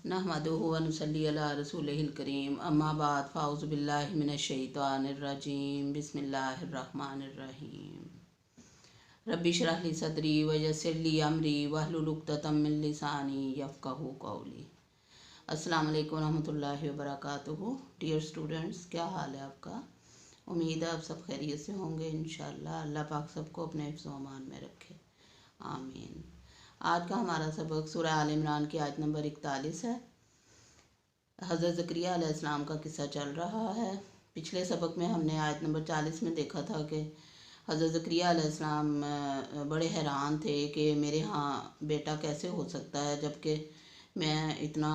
नहमदुहु व नुसल्ली अला रसूलिहिल करीम अम्मा बाद फ़ाउज़ु बिल्लाहि मिनश शैतानिर रजीम बिस्मिल्लाहिर रहमानिर रहीम रब्बि इश्रह ली सदरी व यस्सिर ली अमरी वहलुल उक़दतम मिन लिसानी यफ़क़हू क़ौली। अस्सलामु अलैकुम रहमतुल्लाहि व बरकातुहू। डियर स्टूडेंट्स, क्या हाल है आपका? उम्मीद है आप सब खैरियत से होंगे इंशाअल्लाह। अल्लाह पाक सबको अपने हिफ्ज़ व अमान में रखे, आमीन। आज का हमारा सबक सूरह आल इमरान की आयत नंबर 41 है। हज़रत ज़करिया अलैहिस्सलाम का किस्सा चल रहा है। पिछले सबक में हमने आयत नंबर 40 में देखा था कि हज़रत ज़करिया अलैहिस्सलाम बड़े हैरान थे कि मेरे यहाँ बेटा कैसे हो सकता है, जबकि मैं इतना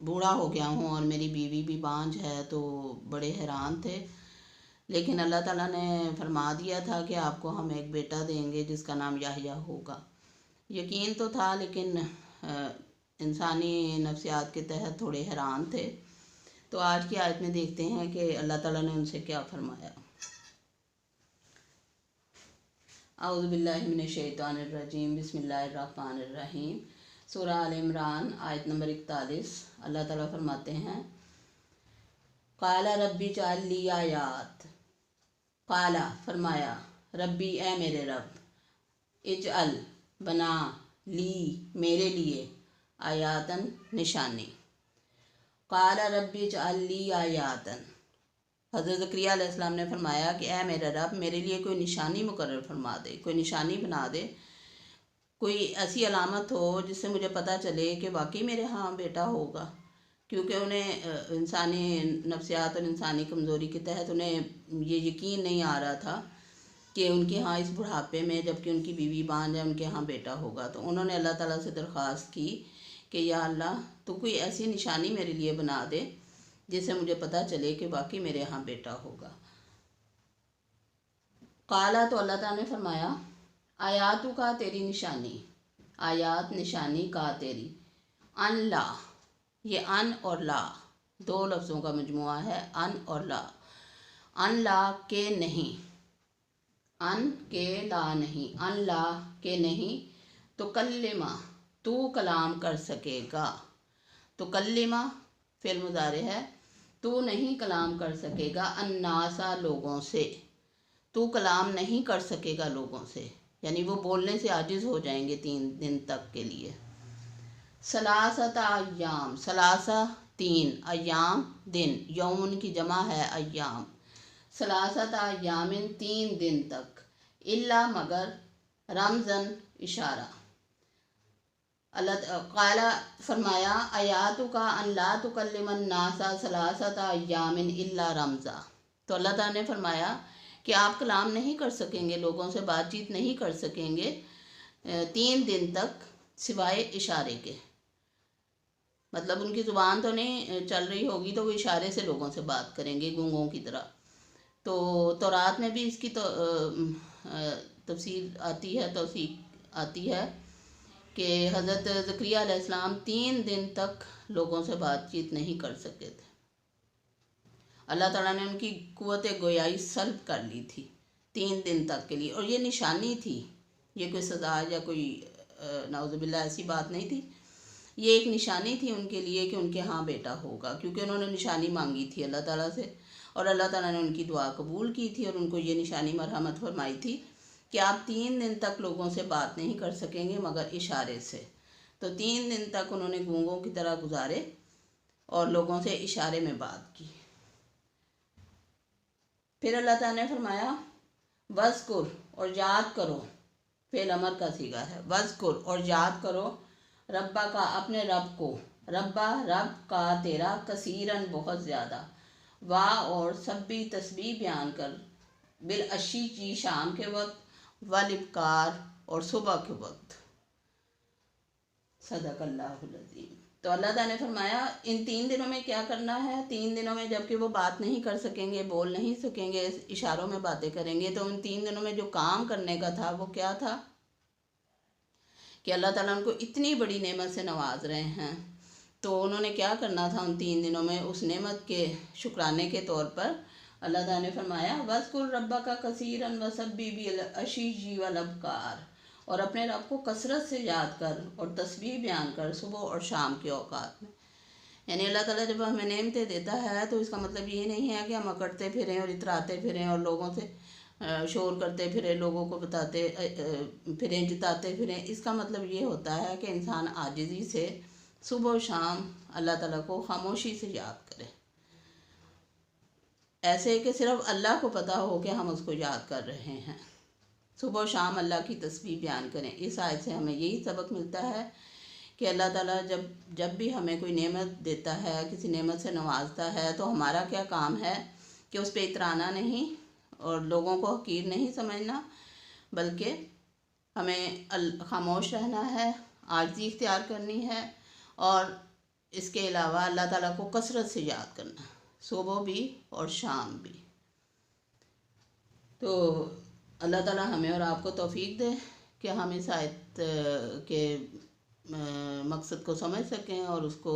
बूढ़ा हो गया हूँ और मेरी बीवी भी बांझ है। तो बड़े हैरान थे, लेकिन अल्लाह ताला ने फरमा दिया था कि आपको हम एक बेटा देंगे जिसका नाम याहया होगा। यकीन तो था, लेकिन इंसानी नफ्सियात के तहत थोड़े हैरान थे। तो आज की आयत में देखते हैं कि अल्लाह ताला ने उनसे क्या फरमाया। औज़ु बिल्लाहि मिनश शैतानिर रजीम बिस्मिल्लाहिर रहमानिर रहीम। सूरह आल इमरान आयत नंबर 41। अल्लाह ताला फरमाते हैं, काला रब्बी जाल ली आयात। काला फरमाया, रब्बी ए मेरे रब, इजअल बना, ली मेरे लिए, आयातन निशानी। काला रब्बी इजअल ली आयातन। हज़रत ज़करिया अलैहिस्सलाम ने फरमाया कि ए मेरे रब, मेरे लिए कोई निशानी मुकर्रर फरमा दे, कोई निशानी बना दे, कोई ऐसी अलामत हो जिससे मुझे पता चले कि वाकई मेरे यहाँ बेटा होगा। क्योंकि उन्हें इंसानी नफ्सियात और इंसानी कमज़ोरी के तहत उन्हें ये यकीन नहीं आ रहा था कि उनके यहाँ इस बुढ़ापे में, जबकि उनकी बीवी बांझ है, उनके यहाँ बेटा होगा। तो उन्होंने अल्लाह ताला से दरख्वास्त की कि या अल्लाह, तो कोई ऐसी निशानी मेरे लिए बना दे जिससे मुझे पता चले कि वाकई मेरे यहाँ बेटा होगा। काला, तो अल्लाह ताला ने फरमाया, आयातु का तेरी निशानी, आयात निशानी का तेरी, अन ला, ये अन और ला दो लफ्ज़ों का मजमुआ है, अन और ला। अन ला के नहीं, अन के ला नहीं, अन ला के नहीं, तो कल्लिमा तू कलाम कर सकेगा। तो कल्लिमा फिल मुज़ारे है, तू नहीं कलाम कर सकेगा, अन्नासा लोगों से, तू कलाम नहीं कर सकेगा लोगों से, यानी वो बोलने से आजिज़ हो जाएंगे 3 दिन तक के लिए। सलासता अय्याम, सलासा 3, अय्याम दिन, यौमुन की जमा है अय्याम। सलासता अय्यामिन 3 दिन तक, इल्ला मगर, रमज़न इशारा। अल्लाह काला फरमाया, आयातु का अन ला तुकल्लिमन नासा सलासता अय्यामिन इल्ला रमज़ा। तो अल्लाह ताला ने फरमाया कि आप कलाम नहीं कर सकेंगे, लोगों से बातचीत नहीं कर सकेंगे 3 दिन तक सिवाय इशारे के। मतलब उनकी ज़ुबान तो नहीं चल रही होगी, तो वो इशारे से लोगों से बात करेंगे गूंगों की तरह। तो तौरात में भी इसकी तो तफसीर आती है, तौसीक आती है कि हज़रत ज़करिया अलैहिस्सलाम 3 दिन तक लोगों से बातचीत नहीं कर सके थे। अल्लाह ताला ने उनकी कुव्वत गोयाई सल्ब कर ली थी 3 दिन तक के लिए, और ये निशानी थी, ये कोई सज़ा या कोई नाउज़ुबिल्लाह ऐसी बात नहीं थी। ये एक निशानी थी उनके लिए कि उनके यहाँ बेटा होगा, क्योंकि उन्होंने निशानी मांगी थी अल्लाह ताला से, और अल्लाह ताला ने उनकी दुआ कबूल की थी और उनको ये निशानी मरहमत फरमाई थी कि आप 3 दिन तक लोगों से बात नहीं कर सकेंगे मगर इशारे से। तो 3 दिन तक उन्होंने गूंगों की तरह गुजारे और लोगों से इशारे में बात की। फिर अल्लाह ताला ने फरमाया, वज़कुर, और याद करो, फेल अमर का सीगा है, वज़कुर, और याद करो, रब्बा का, अपने रब को, रब्बा रब का तेरा, कसीरन बहुत ज़्यादा, वाह और सब्बी तस्बीह बयान कर, बिल अशी की शाम के वक्त, वल इब्कार, और सुबह के वक्त। सदक़ल्लाहुल अज़ीम। तो अल्लाह ताला ने फरमाया इन 3 दिनों में क्या करना है। 3 दिनों में जबकि वो बात नहीं कर सकेंगे, बोल नहीं सकेंगे, इशारों में बातें करेंगे, तो उन 3 दिनों में जो काम करने का था वो क्या था कि अल्लाह ताला उनको इतनी बड़ी नेमत से नवाज रहे हैं, तो उन्होंने क्या करना था उन 3 दिनों में। उस नेमत के शुक्राने के तौर पर अल्लाह ताला ने फरमाया, वज़कुर रब्बा का कसीरन वसब्बी बिल अशीजी वल अबकार, और अपने रब को कसरत से याद कर और तस्बीह बयान कर सुबह और शाम के औकात में। यानी अल्लाह ताला जब हमें नेमतें देता है तो इसका मतलब ये नहीं है कि हम अकड़ते फिरें और इतराते फिरें और लोगों से शोर करते फिरें, लोगों को बताते फिरें, जताते फिरें। इसका मतलब ये होता है कि इंसान आजिज़ी से सुबह और शाम अल्लाह ताला को खामोशी से याद करे, ऐसे कि सिर्फ अल्लाह को पता हो कि हम उसको याद कर रहे हैं। सुबह और शाम अल्लाह की तस्बीह बयान करें। इस आयत से हमें यही सबक मिलता है कि अल्लाह ताला जब भी हमें कोई नेमत देता है, किसी नेमत से नवाजता है, तो हमारा क्या काम है कि उस पर इतराना नहीं और लोगों को हकीर नहीं समझना, बल्कि हमें खामोश रहना है, आजिज़ी इख्तियार करनी है और इसके अलावा अल्लाह ताला को कसरत से याद करना, सुबह भी और शाम भी। तो अल्लाह ताला हमें और आपको तौफीक दे कि हम इस आयत के मकसद को समझ सकें और उसको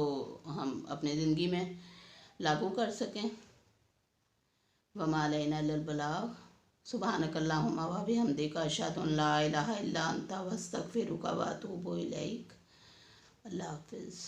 हम अपने ज़िंदगी में लागू कर सकें। वमा अलैना इल्लल बलाग। सुब्हानकल्लाहुम्मा व बिहम्दिका अशहदु अन ला इलाहा इल्ला अंता वस्तगफिरुका व अतूबु इलैक। अल्लाह हाफ़िज़।